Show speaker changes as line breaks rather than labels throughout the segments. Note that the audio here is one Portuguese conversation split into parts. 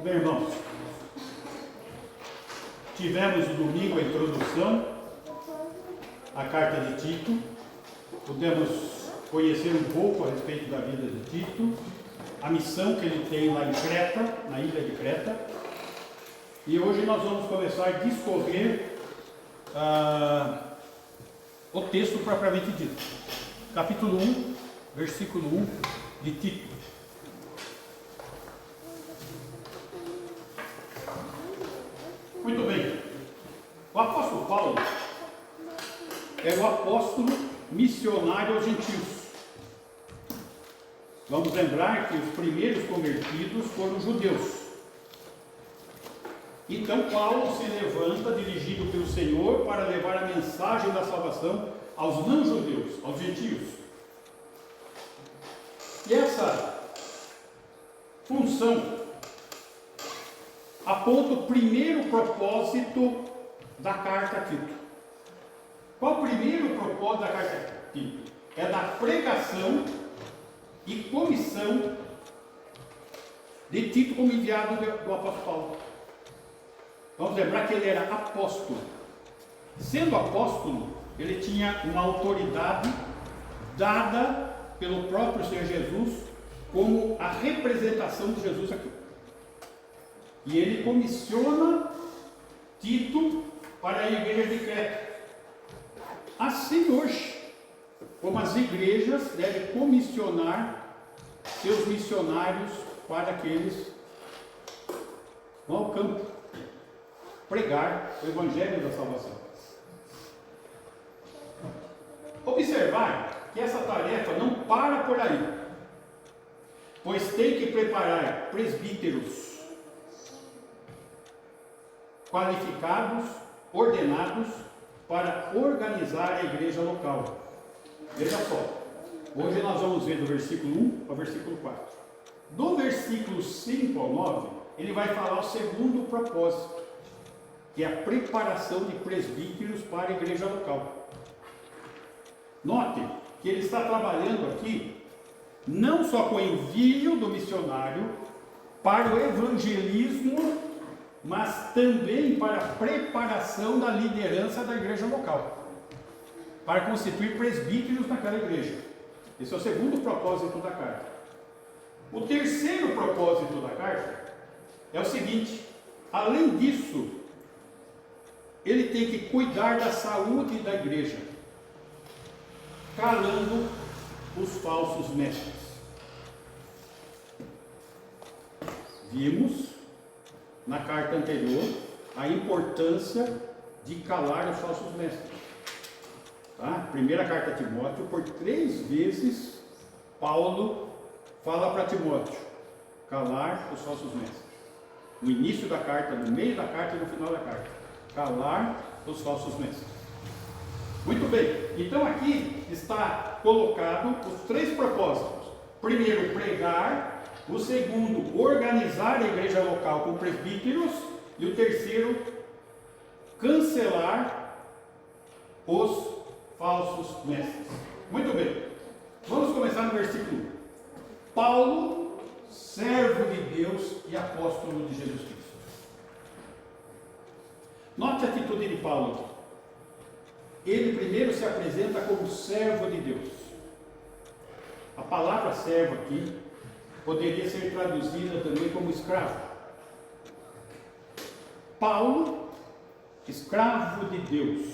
Bem, irmãos, tivemos no domingo a introdução à carta de Tito. Pudemos conhecer um pouco a respeito da vida de Tito, a missão que ele tem lá em Creta, na ilha de Creta. E hoje nós vamos começar a discorrer o texto propriamente dito. Capítulo 1, versículo 1 de Tito. Muito bem. O apóstolo Paulo é o apóstolo missionário aos gentios. Vamos lembrar que os primeiros convertidos foram judeus. Então Paulo se levanta, dirigido pelo Senhor, para levar a mensagem da salvação aos não-judeus, aos gentios. E essa função aponta o primeiro propósito da carta a Tito. Qual o primeiro propósito da carta a Tito? É da pregação e comissão de Tito como enviado do apóstolo Paulo. Vamos lembrar que ele era apóstolo. Sendo apóstolo, ele tinha uma autoridade dada pelo próprio Senhor Jesus como a representação de Jesus aqui. E ele comissiona Tito para a igreja de Creta. Assim hoje, como as igrejas devem comissionar seus missionários para que eles vão ao campo pregar o evangelho da salvação. Observar que essa tarefa não para por aí, pois tem que preparar presbíteros qualificados, ordenados, para organizar a igreja local. Veja só, hoje nós vamos ver do versículo 1 ao versículo 4. Do versículo 5 ao 9, ele vai falar o segundo propósito, que é a preparação de presbíteros para a igreja local. Note que ele está trabalhando aqui não só com o envio do missionário para o evangelismo, mas também para a preparação da liderança da igreja local, para constituir presbíteros naquela igreja. Esse é o segundo propósito da carta. O terceiro propósito da carta é o seguinte: além disso, ele tem que cuidar da saúde da igreja, calando os falsos mestres. Vimos na carta anterior a importância de calar os falsos mestres. Tá? Primeira carta a Timóteo, por 3 vezes Paulo fala para Timóteo calar os falsos mestres. No início da carta, no meio da carta e no final da carta. Calar os falsos mestres. Muito bem, então aqui está colocado os 3 propósitos. Primeiro, pregar. O segundo, organizar a igreja local com presbíteros. E o terceiro, cancelar os falsos mestres. Muito bem, vamos começar no versículo 1. Paulo, servo de Deus e apóstolo de Jesus Cristo. Note a atitude de Paulo aqui. Ele primeiro se apresenta como servo de Deus. A palavra servo aqui poderia ser traduzida também como escravo. Paulo, escravo de Deus.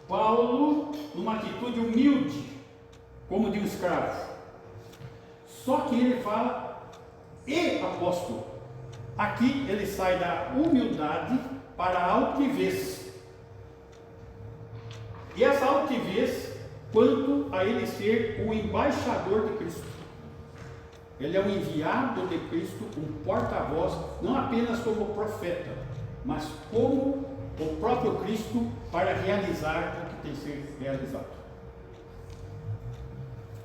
Paulo, numa atitude humilde, como de um escravo. Só que ele fala e apóstolo. Aqui ele sai da humildade para a altivez. E essa altivez, quanto a ele ser o embaixador de Cristo. Ele é um enviado de Cristo, um porta-voz, não apenas como profeta, mas como o próprio Cristo para realizar o que tem que ser realizado.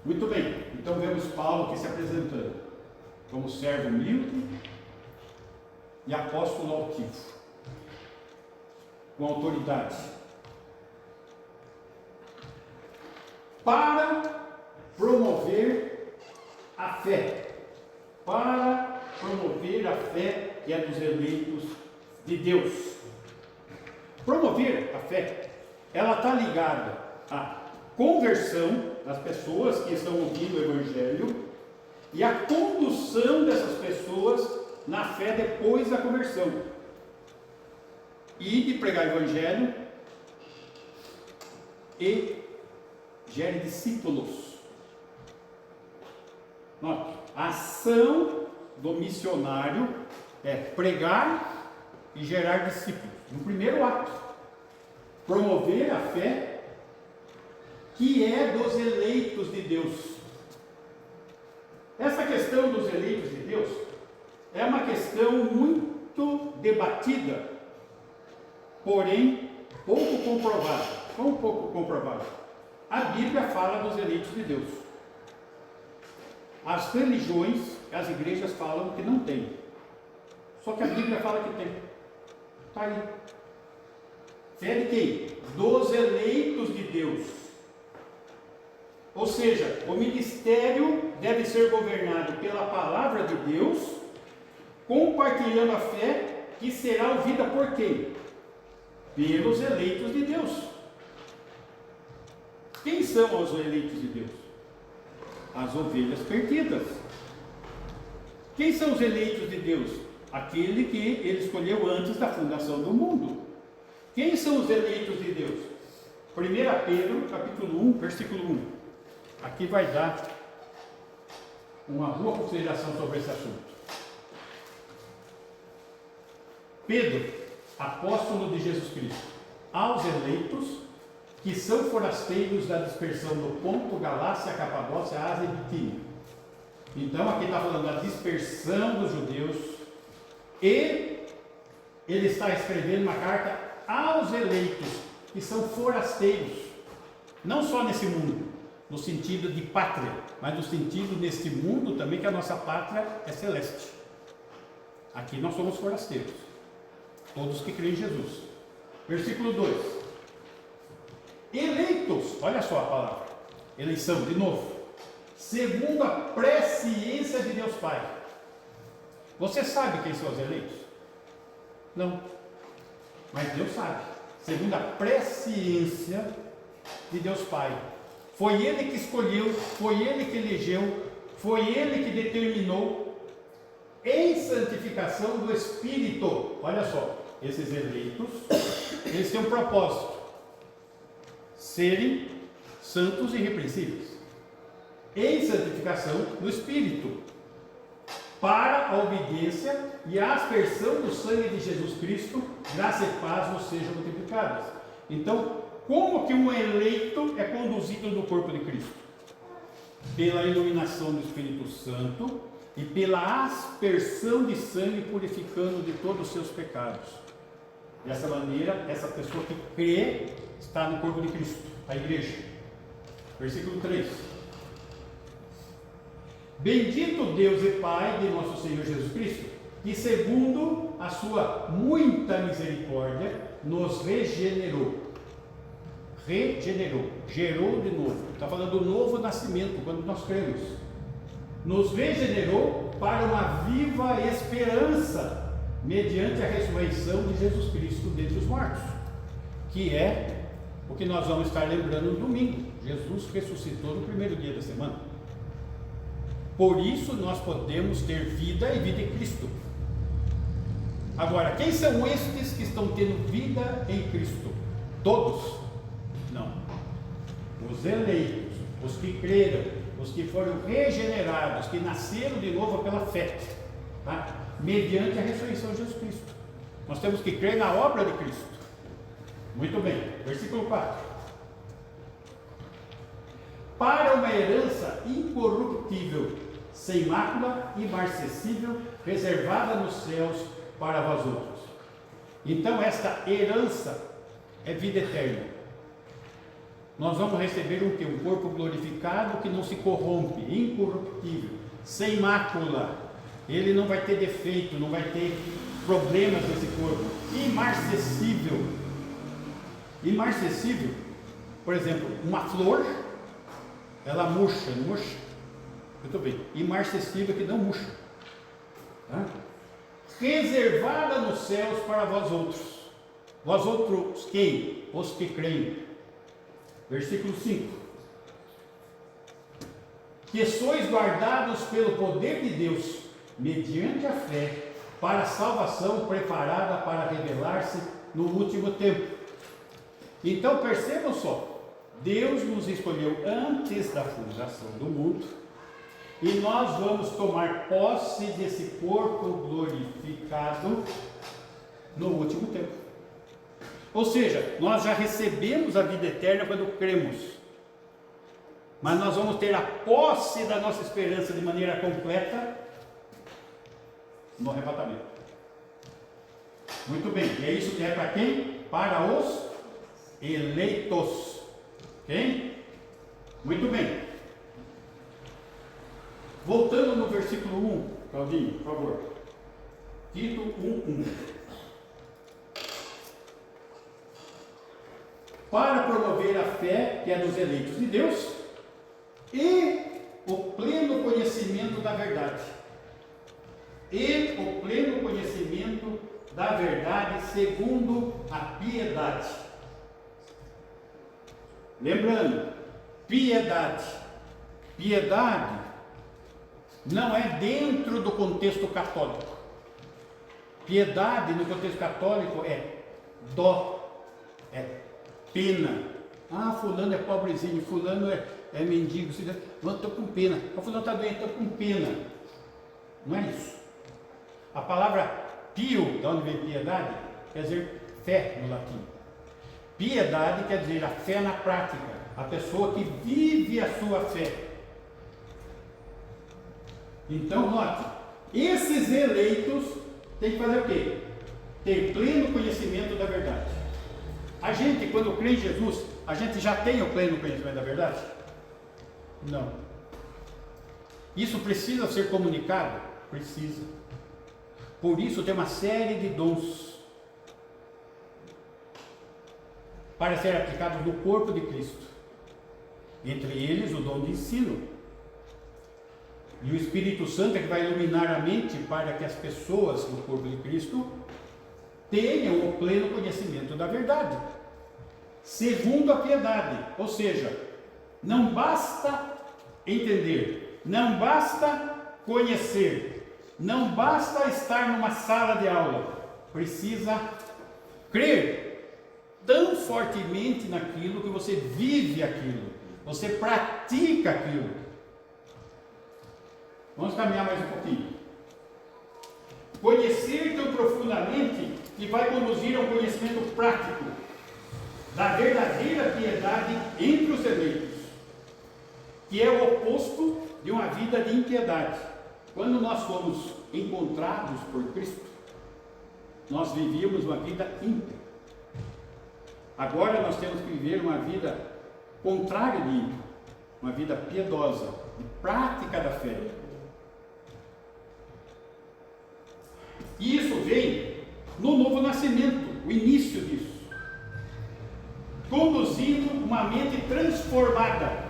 Muito bem, então vemos Paulo aqui se apresentando como servo humilde e apóstolo altivo, com autoridade, para promover a fé, é dos eleitos de Deus. Promover a fé, ela está ligada à conversão das pessoas que estão ouvindo o Evangelho e à condução dessas pessoas na fé depois da conversão. E de pregar o Evangelho e gere discípulos. Note, a ação do missionário é pregar e gerar discípulos. No primeiro ato, promover a fé que é dos eleitos de Deus. Essa questão dos eleitos de Deus é uma questão muito debatida, porém pouco comprovada. Como pouco comprovada? A Bíblia fala dos eleitos de Deus. As religiões, as igrejas falam que não tem. Só que a Bíblia fala que tem. Está aí. Fé de quem? Dos eleitos de Deus. Ou seja, o ministério deve ser governado pela palavra de Deus, compartilhando a fé que será ouvida por quem? Pelos eleitos de Deus. Quem são os eleitos de Deus? As ovelhas perdidas. Quem são os eleitos de Deus? Aquele que ele escolheu antes da fundação do mundo. Quem são os eleitos de Deus? 1 Pedro, capítulo 1, versículo 1. Aqui vai dar uma boa consideração sobre esse assunto. Pedro, apóstolo de Jesus Cristo, aos eleitos que são forasteiros da dispersão do Ponto, Galácia, Capadócia, Ásia e Bitínia. Então aqui está falando da dispersão dos judeus, e ele está escrevendo uma carta aos eleitos que são forasteiros, não só nesse mundo, no sentido de pátria, mas no sentido neste mundo também, que a nossa pátria é celeste. Aqui nós somos forasteiros, todos que creem em Jesus. Versículo 2. Eleitos, olha só a palavra, eleição, de novo, segundo a presciência de Deus Pai. Você sabe quem são os eleitos? Não, mas Deus sabe, segundo a presciência de Deus Pai. Foi Ele que escolheu, foi Ele que elegeu, foi Ele que determinou, em santificação do Espírito. Olha só, esses eleitos, eles têm um propósito: serem santos e irrepreensíveis, em santificação do Espírito, para a obediência e a aspersão do sangue de Jesus Cristo, graça e paz nos sejam multiplicadas. Então, como que um eleito é conduzido no corpo de Cristo? Pela iluminação do Espírito Santo e pela aspersão de sangue, purificando de todos os seus pecados. Dessa maneira, essa pessoa que crê está no corpo de Cristo, a igreja. Versículo 3. Bendito Deus e Pai de nosso Senhor Jesus Cristo, que segundo a sua muita misericórdia nos regenerou. Regenerou, gerou de novo. Está falando do novo nascimento, quando nós cremos. Nos regenerou para uma viva esperança, mediante a ressurreição de Jesus Cristo dentre os mortos, que é o que nós vamos estar lembrando no domingo. Jesus ressuscitou no primeiro dia da semana. Por isso nós podemos ter vida e vida em Cristo. Agora, quem são estes que estão tendo vida em Cristo? Todos? Não. Os eleitos, os que creram, os que foram regenerados, que nasceram de novo pela fé, tá? Mediante a ressurreição de Jesus Cristo. Nós temos que crer na obra de Cristo. Muito bem, versículo 4. Para uma herança incorruptível, sem mácula, imarcessível, reservada nos céus para vós outros. Então esta herança é vida eterna. Nós vamos receber um quê? Um corpo glorificado que não se corrompe, incorruptível, sem mácula. Ele não vai ter defeito, não vai ter problemas nesse corpo. Imarcessível. Imarcessível, por exemplo, uma flor, ela murcha, não murcha? Muito bem. Imarcessível que não murcha. Tá? reservada nos céus para vós outros. Vós outros quem? Os que creem. Versículo 5. Que sois guardados pelo poder de Deus, mediante a fé, para a salvação preparada para revelar-se no último tempo. Então percebam só, Deus nos escolheu antes da fundação do mundo, e nós vamos tomar posse desse corpo glorificado no último tempo. Ou seja, nós já recebemos a vida eterna quando cremos, mas nós vamos ter a posse da nossa esperança de maneira completa no arrebatamento. Muito bem, e é isso que é para quem? Para os eleitos. Ok? Muito bem. Voltando no versículo 1, Claudinho, por favor. Tito 1:1. Para promover a fé que é dos eleitos de Deus e o pleno conhecimento da verdade. E o pleno conhecimento da verdade segundo a piedade. Lembrando, piedade. Piedade não é dentro do contexto católico. Piedade no contexto católico é dó, é pena. Ah, fulano é pobrezinho, fulano é mendigo, estou com pena. Ah, fulano está doente, estou com pena. Não é isso. A palavra pio, de onde vem piedade, quer dizer fé no latim. Piedade quer dizer a fé na prática, a pessoa que vive a sua fé. Então, note, esses eleitos têm que fazer o quê? Ter pleno conhecimento da verdade. A gente, quando crê em Jesus, a gente já tem o pleno conhecimento da verdade? Não. Isso precisa ser comunicado? Precisa. Por isso tem uma série de dons para ser aplicados no corpo de Cristo. Entre eles o dom de ensino. E o Espírito Santo é que vai iluminar a mente para que as pessoas do corpo de Cristo tenham o pleno conhecimento da verdade, segundo a piedade. Ou seja, não basta entender, não basta conhecer, não basta estar numa sala de aula, precisa crer tão fortemente naquilo que você vive aquilo, você pratica aquilo. Vamos caminhar mais um pouquinho. Conhecer tão profundamente que vai conduzir a um conhecimento prático da verdadeira piedade entre os eleitos, que é o oposto de uma vida de impiedade. Quando nós fomos encontrados por Cristo, nós vivíamos uma vida ímpia. Agora nós temos que viver uma vida contrária de ímpio, uma vida piedosa, de prática da fé. E isso vem no novo nascimento, o início disso, conduzindo uma mente transformada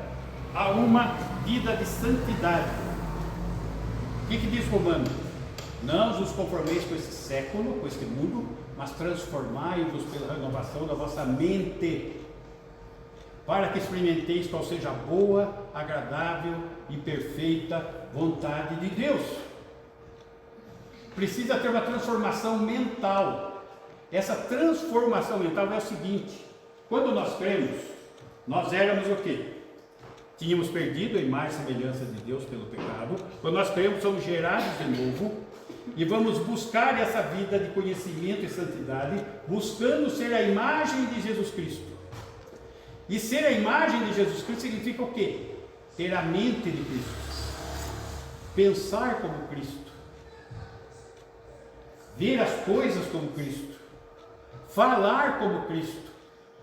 a uma vida de santidade. O que diz Romano? Não vos conformeis com esse século, com este mundo, mas transformai-vos pela renovação da vossa mente, para que experimenteis qual seja a boa, agradável e perfeita vontade de Deus. Precisa ter uma transformação mental. Essa transformação mental é o seguinte: quando nós cremos, nós éramos o quê? Tínhamos perdido a imagem e semelhança de Deus pelo pecado. Quando nós cremos, somos gerados de novo e vamos buscar essa vida de conhecimento e santidade, buscando ser a imagem de Jesus Cristo. E ser a imagem de Jesus Cristo significa o quê? Ter a mente de Cristo, pensar como Cristo, ver as coisas como Cristo, falar como Cristo,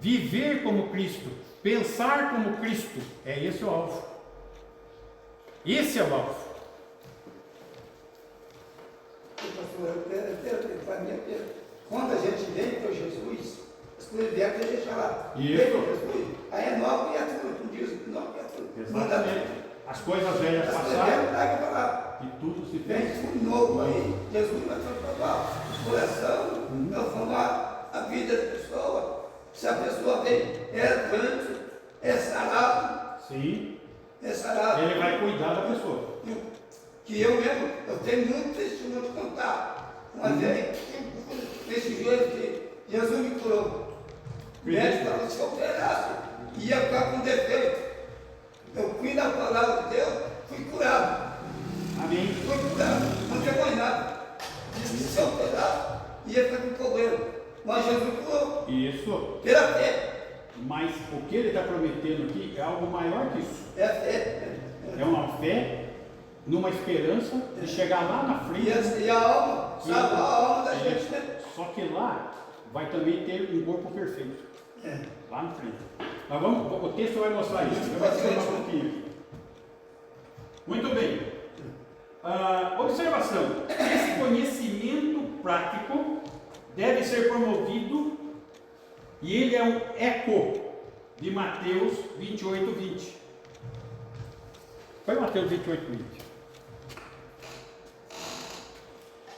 viver como Cristo, pensar como Cristo. É esse o alvo. Esse é o alvo.
Quando a gente vem para Jesus, as coisas vieram que a gente fala.
Isso.
Aí é nova criatura, como diz, nova criatura.
Exatamente. As coisas velhas passaram. e tudo se
Vem
fez.
tudo novo aí. Jesus vai transformar o coração, transformar a vida da pessoa. Se a pessoa vem, é doente, é sarado,
Sim,
é sarado.
ele vai cuidar da pessoa.
Que eu mesmo, eu tenho muito testemunho de contar. Uma vez, nesse joelho que Jesus me curou. O médico falou, se eu operasse, ia ficar com defeito. Eu fui na palavra de Deus, fui curado.
Amém.
Fui curado, não tem mais nada. Disse que se eu operasse, ia ficar com problema. Mas Jesus curou,
Isso.
pela fé.
Mas o que ele está prometendo aqui é algo maior que isso.
É a fé.
É uma fé numa esperança de chegar lá na frente.
E a alma, salvar a alma da gente, né?
Só que lá vai também ter um corpo perfeito. Lá na frente. Mas o texto vai mostrar isso. Eu vou explicar um pouquinho aqui. Muito bem. Observação. Esse conhecimento prático deve ser promovido e ele é um eco de Mateus 28, 20. Foi Mateus 28, 20.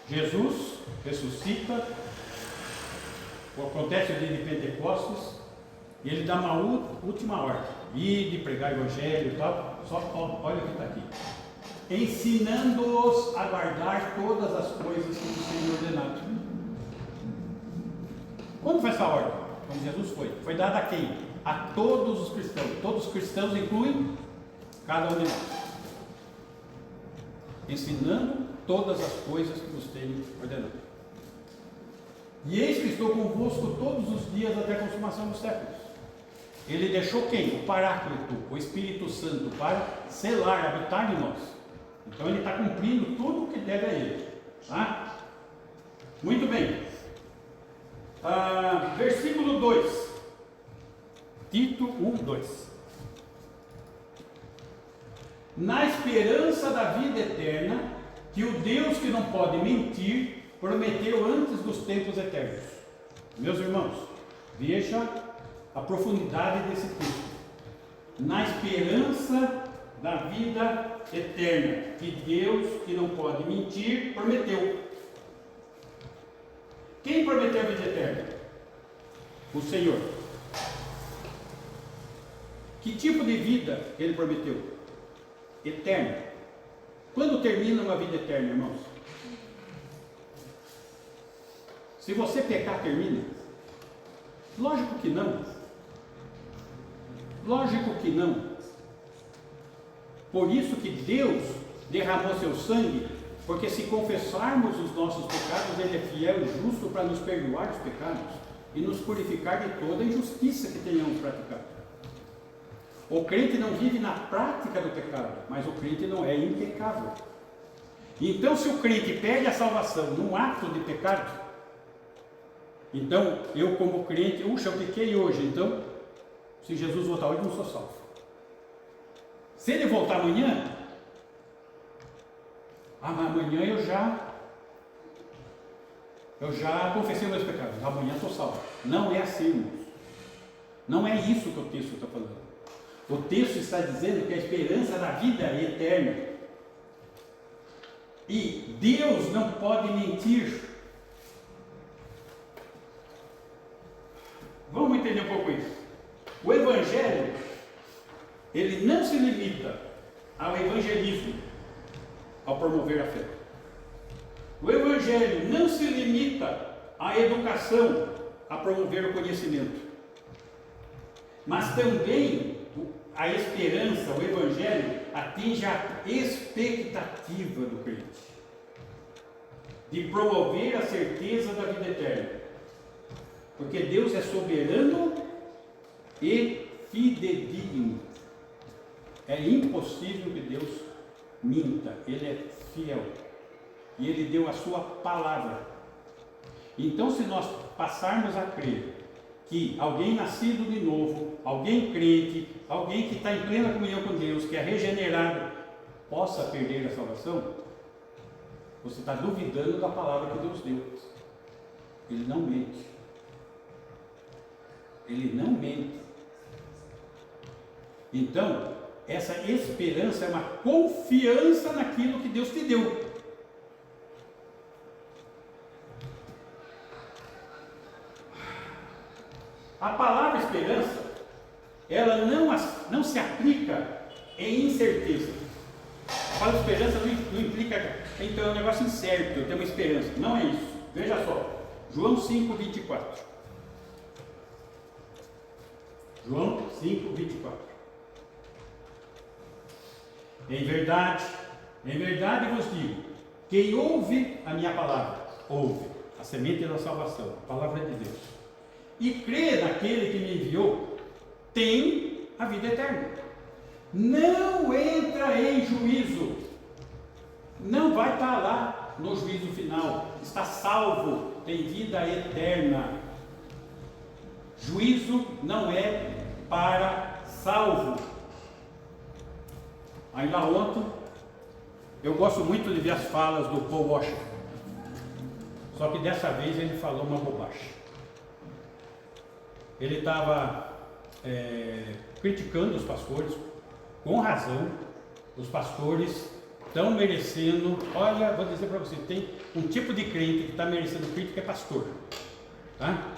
Jesus ressuscita, acontece o dia de Pentecostes, e ele dá uma última ordem, ir de pregar o evangelho e tal, só olha o que está aqui, ensinando-os a guardar todas as coisas que nos tem ordenado. Quando foi essa ordem? Quando Jesus foi dada a quem? A todos os cristãos. Todos os cristãos incluem cada um de nós, ensinando todas as coisas que nos tem ordenado. E eis que estou convosco todos os dias até a consumação dos séculos. Ele deixou quem? O Paráclito, o Espírito Santo, para selar, habitar em nós. Então ele está cumprindo tudo o que deve a ele. Tá? Muito bem. Versículo 2. Tito 1, 2. Na esperança da vida eterna, que o Deus que não pode mentir, prometeu antes dos tempos eternos. Meus irmãos, veja a profundidade desse texto. Na esperança da vida eterna, que Deus que não pode mentir, prometeu. Quem prometeu a vida eterna? O Senhor. Que tipo de vida ele prometeu? Eterna. Quando termina uma vida eterna, irmãos? Se você pecar, termina? Lógico que não. Lógico que não. Por isso que Deus derramou seu sangue, porque se confessarmos os nossos pecados, Ele é fiel e justo para nos perdoar os pecados e nos purificar de toda a injustiça que tenhamos praticado. O crente não vive na prática do pecado, mas o crente não é impecável. Então, se o crente perde a salvação num ato de pecado, então eu como crente, eu pequei hoje, então se Jesus voltar hoje, não sou salvo. Se ele voltar amanhã, mas amanhã eu já confessei meus pecados, amanhã estou salvo. Não é assim, irmãos. Não é isso que o texto está falando. O texto está dizendo que a esperança da vida é eterna. E Deus não pode mentir. Vamos entender um pouco isso. O Evangelho, ele não se limita ao evangelismo, ao promover a fé. O Evangelho não se limita à educação, a promover o conhecimento. Mas também a esperança, o Evangelho, atinge a expectativa do crente de promover a certeza da vida eterna. Porque Deus é soberano e fidedigno. É impossível que Deus minta. Ele é fiel. E Ele deu a sua palavra. Então, se nós passarmos a crer que alguém nascido de novo, alguém crente, alguém que está em plena comunhão com Deus, que é regenerado, possa perder a salvação, você está duvidando da palavra que Deus deu. Ele não mente. Ele não mente. Então, essa esperança é uma confiança naquilo que Deus te deu. A palavra esperança, ela não se aplica em incerteza. A palavra esperança não implica, então é um negócio incerto, eu tenho uma esperança. Não é isso. Veja só, João 5:24. João 5:24. Em verdade vos digo, quem ouve a minha palavra, ouve a semente da salvação, a palavra de Deus, e crê naquele que me enviou, tem a vida eterna. Não entra em juízo, não vai estar lá no juízo final, está salvo, tem vida eterna. Juízo não é para salvo. Ainda ontem, eu gosto muito de ver as falas do Paul Washer, só que dessa vez ele falou uma bobagem. Ele estava criticando os pastores, com razão. Os pastores estão merecendo, olha, vou dizer para você, tem um tipo de crente que está merecendo crítica, é pastor, tá?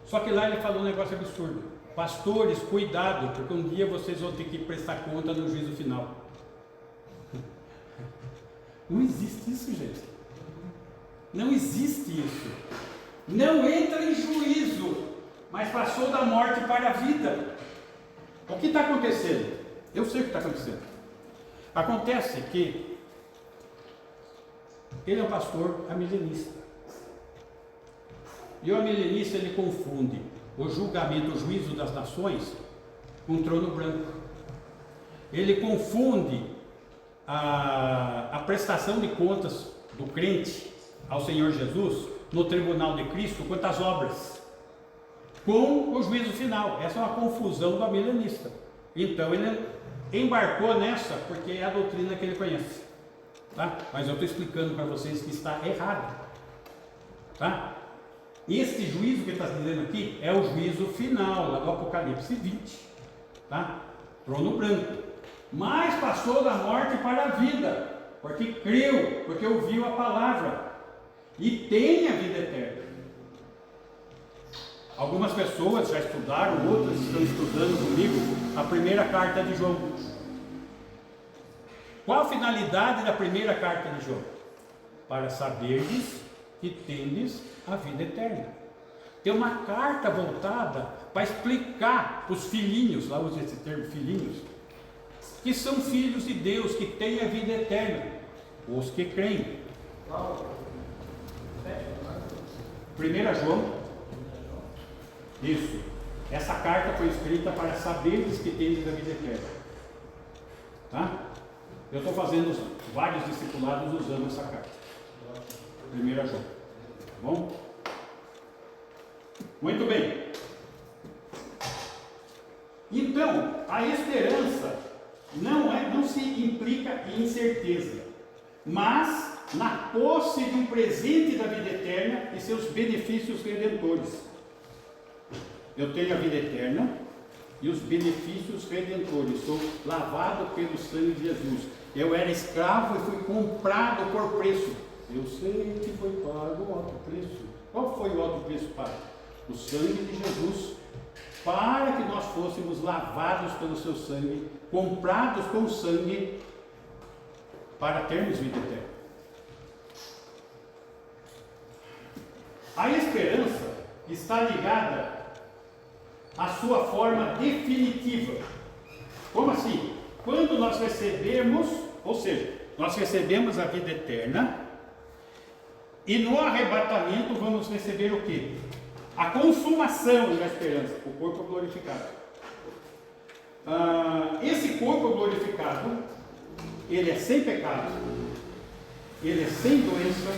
Só que lá ele falou um negócio absurdo: pastores, cuidado, porque um dia vocês vão ter que prestar conta no juízo final. Não existe isso, gente. Não existe isso. Não entra em juízo, mas passou da morte para a vida. O que está acontecendo? Eu sei o que está acontecendo. Acontece que ele é um pastor amilenista. E o amilenista, ele confunde o julgamento, o juízo das nações com o trono branco. Ele confunde a prestação de contas do crente ao Senhor Jesus no tribunal de Cristo quanto às obras com o juízo final. Essa é uma confusão do amilenista. Então ele embarcou nessa porque é a doutrina que ele conhece, tá? Mas eu estou explicando para vocês que está errado, tá? Este juízo que ele está dizendo aqui é o juízo final, lá do Apocalipse 20, tá? Trono branco. Mas passou da morte para a vida, porque creu, porque ouviu a palavra e tem a vida eterna. Algumas pessoas já estudaram, outras estão estudando comigo a primeira carta de João. Qual a finalidade da primeira carta de João? Para saberdes que tendes a vida eterna. Tem uma carta voltada para explicar os filhinhos, lá usa esse termo, filhinhos, que são filhos de Deus, que têm a vida eterna, os que creem. 1 João, isso, essa carta foi escrita para saberes que tendes a vida eterna, tá? Eu estou fazendo vários discipulados usando essa carta, 1 João, tá bom? Muito bem. Então, a esperança não se implica em incerteza, mas na posse de um presente da vida eterna e seus benefícios redentores. Eu tenho a vida eterna e os benefícios redentores. Sou lavado pelo sangue de Jesus. Eu era escravo e fui comprado por preço. Eu sei que foi pago o alto preço. Qual foi o alto preço pago? O sangue de Jesus, para que nós fôssemos lavados pelo seu sangue, comprados com sangue, para termos vida eterna. A esperança está ligada à sua forma definitiva. Como assim? Quando nós recebemos, ou seja, nós recebemos a vida eterna, e no arrebatamento vamos receber o quê? A consumação da esperança, o corpo glorificado. Esse corpo glorificado, ele é sem pecado, ele é sem doença,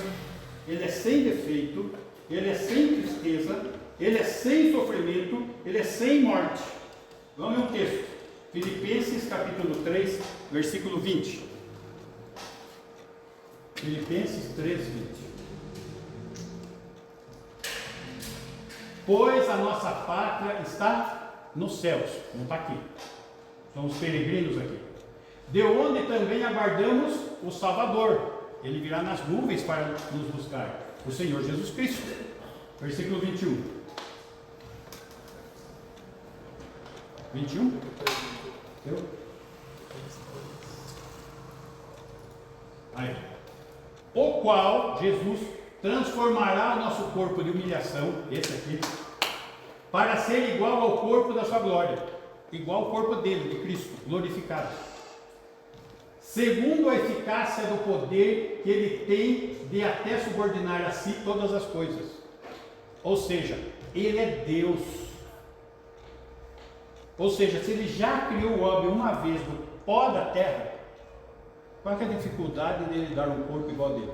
ele é sem defeito, ele é sem tristeza, ele é sem sofrimento, ele é sem morte. Vamos ver um texto, Filipenses capítulo 3, versículo 20. Filipenses 3, 20. Pois a nossa pátria está nos céus, não está aqui. São os peregrinos aqui. De onde também aguardamos o Salvador. Ele virá nas nuvens para nos buscar. O Senhor Jesus Cristo. Versículo 21. 21? Deu? Aí. O qual Jesus transformará o nosso corpo de humilhação, esse aqui, para ser igual ao corpo da sua glória, igual ao corpo dele, de Cristo, glorificado, segundo a eficácia do poder que ele tem de até subordinar a si todas as coisas. Ou seja, ele é Deus. Ou seja, se ele já criou o homem uma vez do pó da terra, qual é a dificuldade dele dar um corpo igual dele?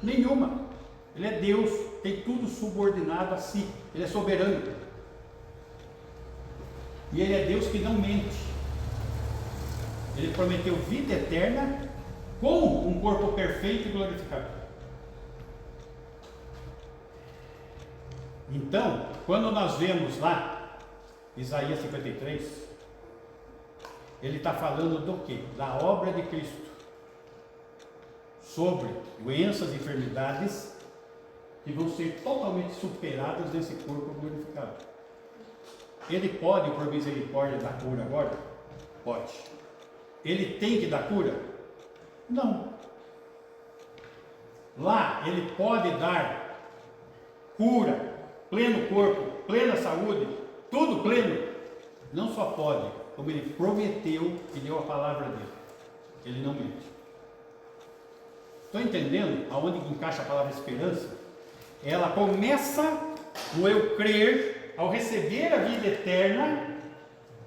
Nenhuma. Ele é Deus, tem tudo subordinado a si. Ele é soberano. E ele é Deus que não mente. Ele prometeu vida eterna com um corpo perfeito e glorificado. Então, quando nós vemos lá Isaías 53, ele está falando do quê? Da obra de Cristo sobre doenças e enfermidades que vão ser totalmente superadas nesse corpo glorificado. Ele pode, por misericórdia, dar cura agora? Pode. Ele tem que dar cura? Não. Lá ele pode dar cura, pleno corpo, plena saúde, tudo pleno. Não só pode, como ele prometeu e deu a palavra dele. Ele não mente. Estão entendendo aonde encaixa a palavra esperança? Ela começa no eu crer, ao receber a vida eterna,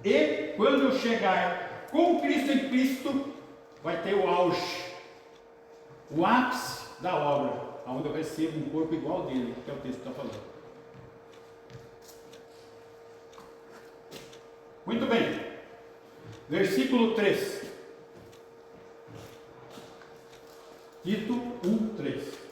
e quando eu chegar com Cristo em Cristo, vai ter o auge, o ápice da obra, onde eu recebo um corpo igual dele, que é o texto que está falando. Muito bem, versículo 3, Tito 1:3.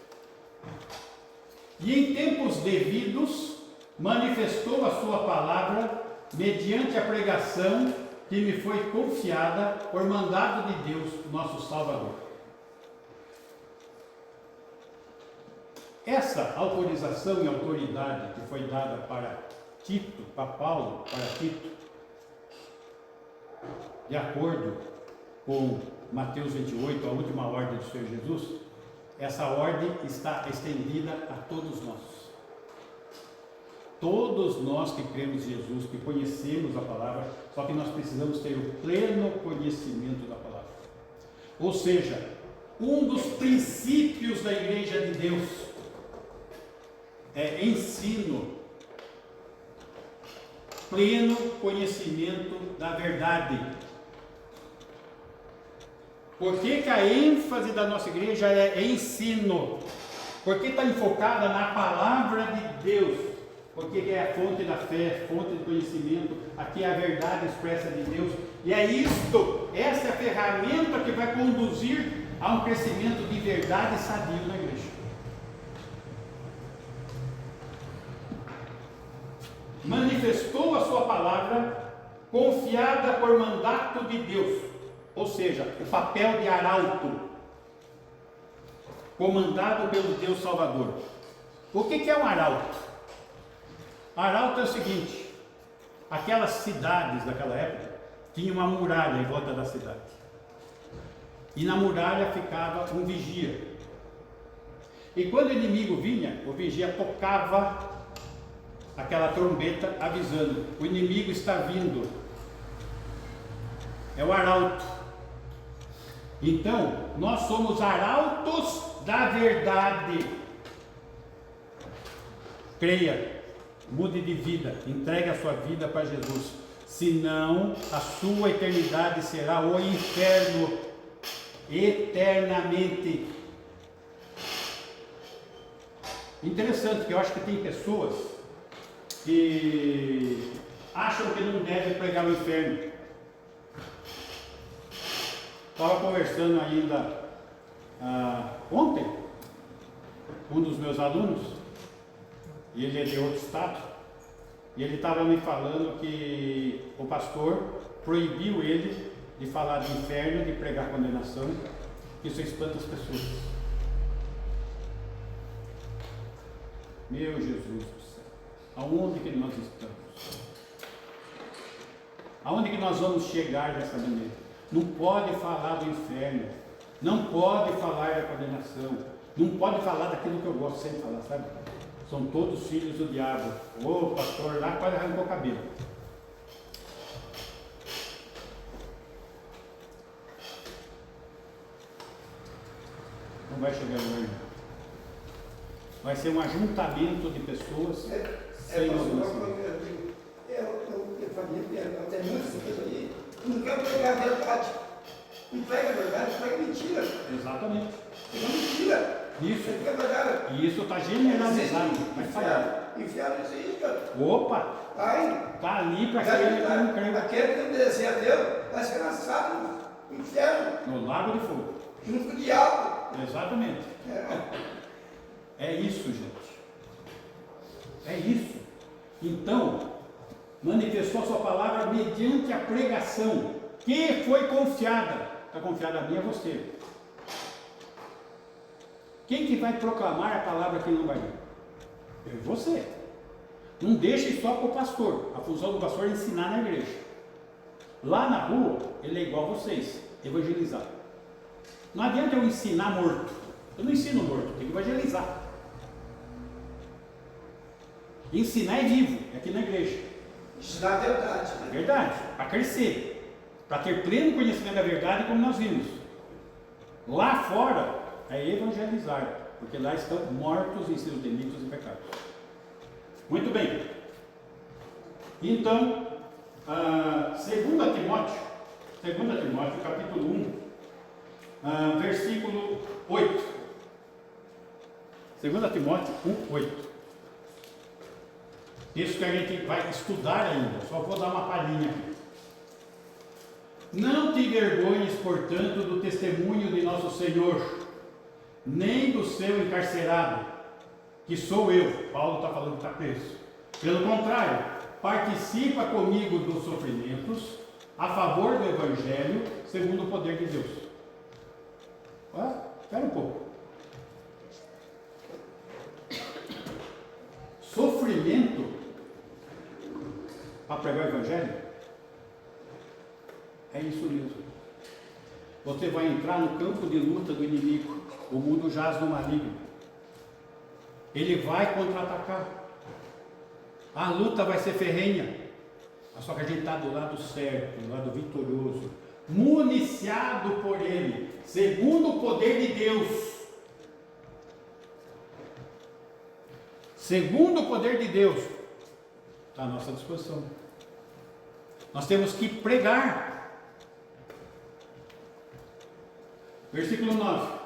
E em tempos devidos manifestou a sua palavra mediante a pregação que me foi confiada por mandado de Deus, nosso Salvador. Essa autorização e autoridade que foi dada para Tito, para Paulo, para Tito, de acordo com Mateus 28, a última ordem do Senhor Jesus, essa ordem está estendida a todos nós. Todos nós que cremos em Jesus, que conhecemos a palavra, só que nós precisamos ter o pleno conhecimento da palavra. Ou seja, um dos princípios da Igreja de Deus é ensino, pleno conhecimento da verdade. Por que a ênfase da nossa igreja é ensino? Porque está enfocada na palavra de Deus. Porque é a fonte da fé, fonte de conhecimento, aqui é a verdade expressa de Deus. E é isto, essa é a ferramenta que vai conduzir a um crescimento de verdade sadio na igreja. Manifestou a sua palavra, confiada por mandato de Deus. Ou seja, o papel de arauto, comandado pelo Deus Salvador. O que é um arauto? Arauto é o seguinte: aquelas cidades daquela época tinham uma muralha em volta da cidade, e na muralha ficava um vigia, e quando o inimigo vinha, o vigia tocava aquela trombeta avisando: o inimigo está vindo. É o arauto. Então, nós somos arautos da verdade. Creia, mude de vida, entregue a sua vida para Jesus. Senão, a sua eternidade será o inferno, eternamente. Interessante que eu acho que tem pessoas que acham que não devem pregar o inferno. Estava conversando ainda ontem com um dos meus alunos, e ele é de outro estado, e ele estava me falando que o pastor proibiu ele de falar de inferno, de pregar condenação, isso espanta as pessoas. Meu Jesus do céu, aonde que nós estamos? Aonde que nós vamos chegar dessa maneira? Não pode falar do inferno, não pode falar da condenação, não pode falar daquilo que eu gosto sempre de falar, sabe? São todos filhos do diabo. O pastor lá quase arrancou o cabelo. Não vai chegar longe. Vai ser um ajuntamento de pessoas sem organização.
Eu falei, até muito aí, não quero pregar a verdade. Não prega a verdade, prega mentira.
Exatamente.
É mentira.
Isso.
Você fica verdade.
E isso está generalizado. Vai falar.
Enfiaram isso aí, cara.
Opa!
Ai,
Está ali para aquele que não crê.
aquele que obedecer a Deus vai ser lançado no inferno,
No lago de fogo.
junto com o diabo.
Exatamente. É isso, gente. É isso. Então, manifestou a sua palavra mediante a pregação que foi confiada. Está confiada a mim e a você. Quem que vai proclamar a palavra que não vai vir? Eu e você. Não deixe só para o pastor. A função do pastor é ensinar na igreja. Lá na rua, ele é igual a vocês, evangelizar. Não adianta eu ensinar morto. Eu não ensino morto, tenho que evangelizar. Ensinar é vivo, é aqui na igreja.
Ensinar a verdade.
É verdade, para crescer, para ter pleno conhecimento da verdade, como nós vimos. Lá fora é evangelizar, porque lá estão mortos em seus delitos e pecados. Muito bem. Então, 2 Timóteo, capítulo 1, versículo 8. 2 Timóteo 1, 8. Isso que a gente vai estudar ainda, só vou dar uma palhinha aqui. Não te envergonhes, portanto, do testemunho de nosso Senhor, nem do seu encarcerado, que sou eu. Paulo está falando que está preso. Pelo contrário, participa comigo dos sofrimentos a favor do Evangelho, segundo o poder de Deus. Espera um pouco. Sofrimento para pregar o Evangelho? É isso mesmo. Você vai entrar no campo de luta do inimigo. O mundo jaz no maligno. Ele vai contra-atacar. A luta vai ser ferrenha. Só que a gente está do lado certo, do lado vitorioso, municiado por Ele, segundo o poder de Deus. Segundo o poder de Deus, está à nossa disposição. Nós temos que pregar. Versículo 9.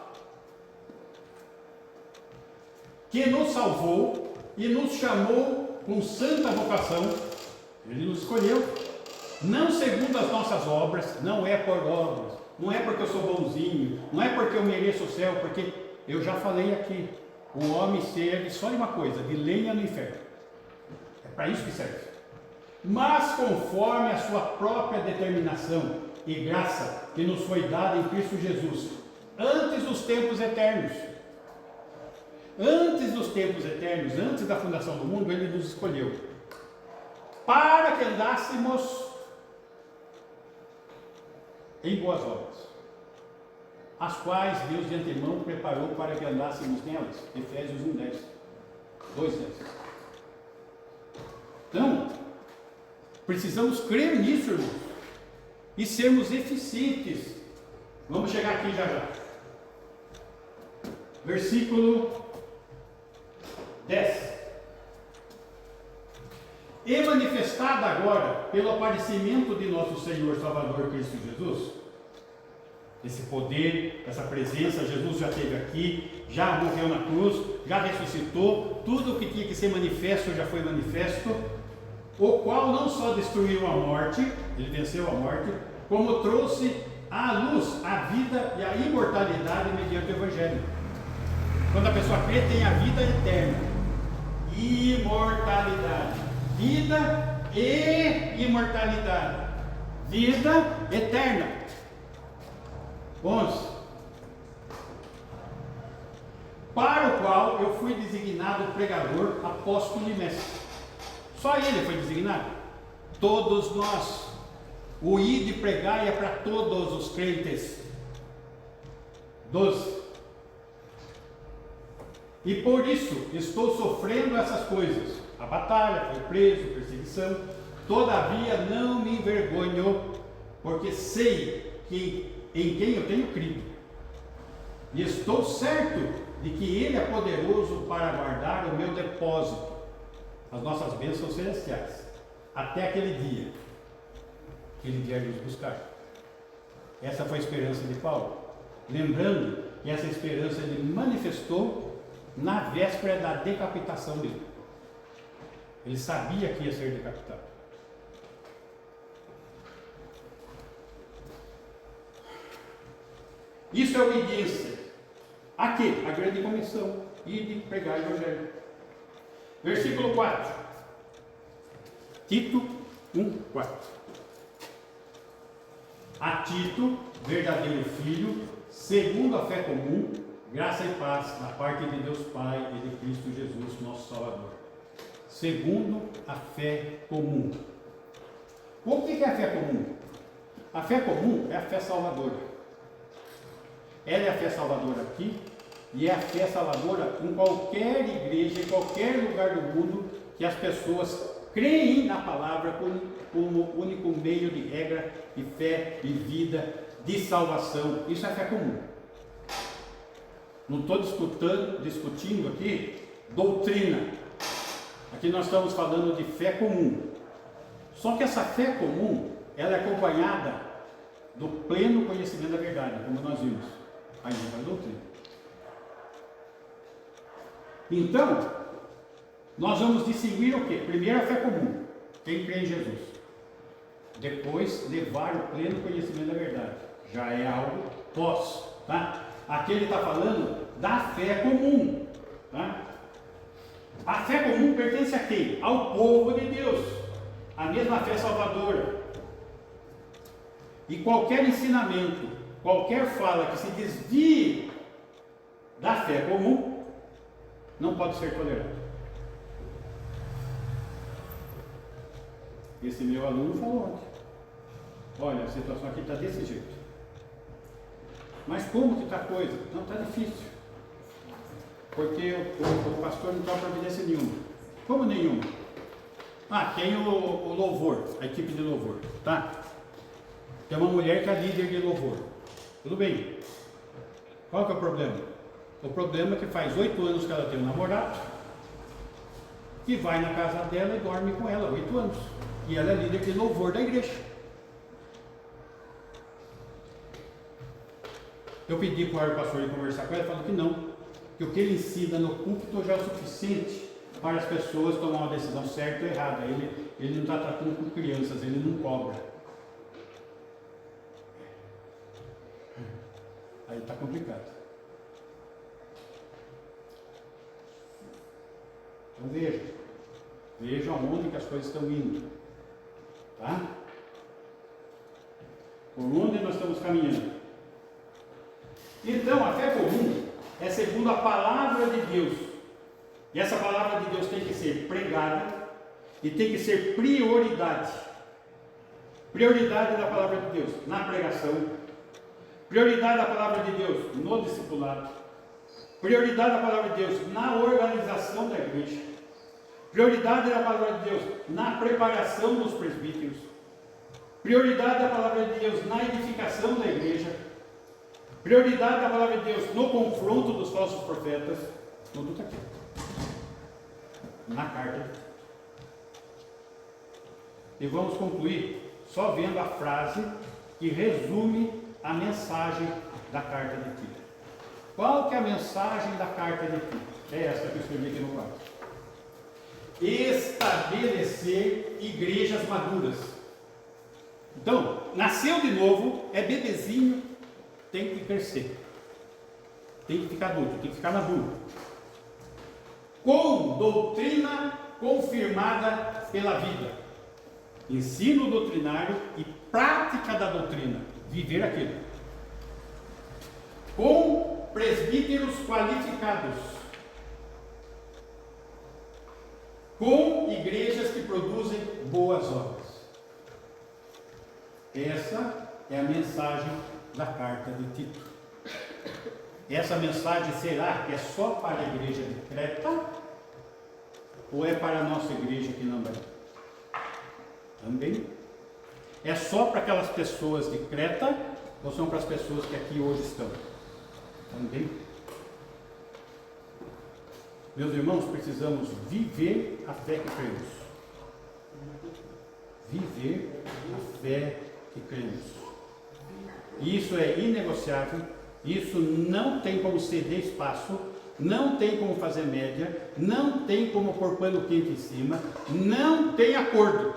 Que nos salvou e nos chamou com santa vocação. Ele nos escolheu, não segundo as nossas obras, não é por obras, não é porque eu sou bonzinho, não é porque eu mereço o céu, porque eu já falei aqui, o homem serve só de uma coisa, de lenha no inferno. É para isso que serve. Mas conforme a sua própria determinação e graça que nos foi dada em Cristo Jesus, antes dos tempos eternos. Antes dos tempos eternos, antes da fundação do mundo, Ele nos escolheu para que andássemos em boas obras, as quais Deus de antemão preparou para que andássemos nelas. Efésios 1:10, 2:10. Então, precisamos crer nisso, irmãos, e sermos eficientes. Vamos chegar aqui já já. Versículo 10. E manifestada agora pelo aparecimento de nosso Senhor Salvador Cristo Jesus, esse poder, essa presença, Jesus já esteve aqui, já morreu na cruz, já ressuscitou, tudo o que tinha que ser manifesto já foi manifesto, o qual não só destruiu a morte, ele venceu a morte, como trouxe à luz a vida e a imortalidade mediante o Evangelho. Quando a pessoa crê, tem a vida eterna, imortalidade. vida e imortalidade, vida eterna. 11. Para o qual eu fui designado pregador, apóstolo e mestre. Só ele foi designado? Todos nós. O ir de pregar é para todos os crentes. 12. E por isso estou sofrendo essas coisas. A batalha, foi preso, perseguição. Todavia não me envergonho, porque sei em quem eu tenho crido. E estou certo de que Ele é poderoso para guardar o meu depósito, as nossas bênçãos celestiais, até aquele dia que Ele vier nos buscar. Essa foi a esperança de Paulo. Lembrando que essa esperança ele manifestou na véspera da decapitação dele. Ele sabia que ia ser decapitado. Isso é obediência. A quê? A grande comissão. Ir de pregar o Evangelho. Versículo 4. Tito 1:4. A Tito, verdadeiro filho, segundo a fé comum, graça e paz da parte de Deus Pai e de Cristo Jesus, nosso Salvador. Segundo a fé comum. O que é a fé comum? A fé comum é a fé salvadora. Ela é a fé salvadora aqui e é a fé salvadora em qualquer igreja, em qualquer lugar do mundo que as pessoas creem na palavra como único meio de regra, de fé, de vida, de salvação. Isso é fé comum. Não estou discutindo aqui doutrina. Aqui nós estamos falando de fé comum. Só que essa fé comum, ela é acompanhada do pleno conhecimento da verdade, como nós vimos. Aí não vai doutrina. Então, nós vamos distinguir o quê? Primeiro a fé comum, quem crê em Jesus. Depois, levar o pleno conhecimento da verdade. Já é algo pós, tá? Aqui ele está falando da fé comum, tá? A fé comum pertence a quem? Ao povo de Deus. A mesma fé salvadora. E qualquer ensinamento, qualquer fala que se desvie da fé comum, não pode ser tolerado. Esse meu aluno falou ontem. Olha, a situação aqui está desse jeito. Mas como que está a coisa? Não, está difícil. Porque o pastor não toma providência nenhuma. Como nenhuma? Ah, tem o louvor, a equipe de louvor, tá? Tem uma mulher que é líder de louvor. Tudo bem. Qual que é o problema? O problema é que faz 8 anos que ela tem um namorado, que vai na casa dela e dorme com ela, 8 anos. E ela é líder de louvor da igreja. Eu pedi para o pastor ir conversar com ela, ele falou que não. Que o que ele ensina no púlpito já é o suficiente para as pessoas tomar uma decisão certa ou errada. Ele não está tratando com crianças, ele não cobra. Aí está complicado. Então veja aonde que as coisas estão indo, tá? Por onde nós estamos caminhando. Então a fé comum é segundo a palavra de Deus. E essa palavra de Deus tem que ser pregada e tem que ser prioridade. Prioridade da palavra de Deus na pregação. Prioridade da palavra de Deus no discipulado. Prioridade da palavra de Deus na organização da igreja. Prioridade da palavra de Deus na preparação dos presbíteros. Prioridade da palavra de Deus na edificação da igreja. Prioridade da palavra de Deus no confronto dos falsos profetas. Tudo está aqui. Na carta. E vamos concluir só vendo a frase que resume a mensagem da carta de Tito. Qual que é a mensagem da carta de Tito? É essa que eu escrevi aqui no quadro. Estabelecer igrejas maduras. Então, nasceu de novo, é bebezinho, tem que crescer. Tem que ficar adulto, tem que ficar maduro. Com doutrina confirmada pela vida. Ensino doutrinário e prática da doutrina. Viver aquilo. Com presbíteros qualificados. Com igrejas que produzem boas obras. Essa é a mensagem da carta de Tito. Essa mensagem será que é só para a igreja de Creta? Ou é para a nossa igreja aqui na Bahia? Também. É só para aquelas pessoas de Creta? Ou são para as pessoas que aqui hoje estão? Também. Meus irmãos, precisamos viver a fé que cremos. Viver a fé que cremos. Isso é inegociável. Isso não tem como ceder espaço. Não tem como fazer média. Não tem como pôr pano quente em cima. Não tem acordo.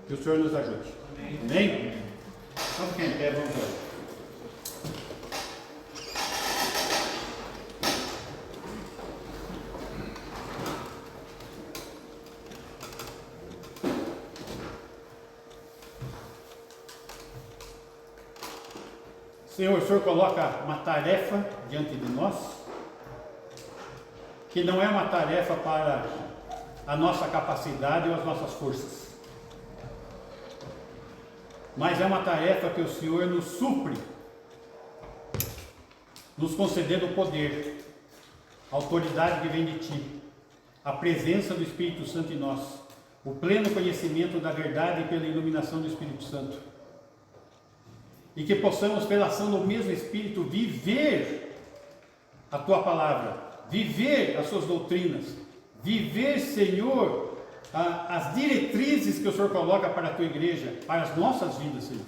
Que o Senhor nos ajude. Amém? Vamos quem quer, vamos lá. Senhor, o Senhor coloca uma tarefa diante de nós, que não é uma tarefa para a nossa capacidade ou as nossas forças, mas é uma tarefa que o Senhor nos supre, nos concedendo poder, a autoridade que vem de Ti, a presença do Espírito Santo em nós, o pleno conhecimento da verdade pela iluminação do Espírito Santo. E que possamos, pela ação do mesmo Espírito, viver a Tua palavra, viver as Suas doutrinas, viver, Senhor, as diretrizes que o Senhor coloca para a Tua igreja, para as nossas vidas, Senhor.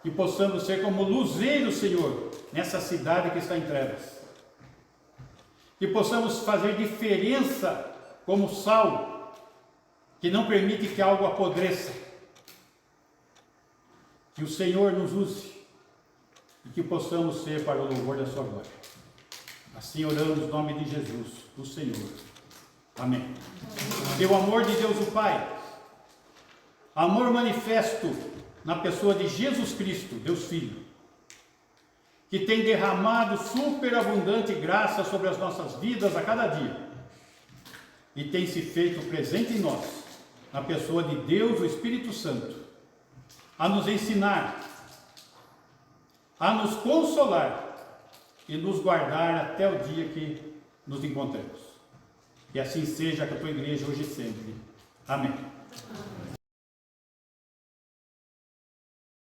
Que possamos ser como luzeiros, Senhor, nessa cidade que está em trevas. Que possamos fazer diferença como sal, que não permite que algo apodreça. Que o Senhor nos use e que possamos ser para o louvor da sua glória. Assim oramos no nome de Jesus, o Senhor. Amém. Que o amor de Deus o Pai, amor manifesto na pessoa de Jesus Cristo, Deus Filho, que tem derramado superabundante graça sobre as nossas vidas a cada dia e tem se feito presente em nós, na pessoa de Deus, o Espírito Santo, a nos ensinar, a nos consolar e nos guardar até o dia que nos encontremos. Que assim seja com a tua igreja hoje e sempre. Amém.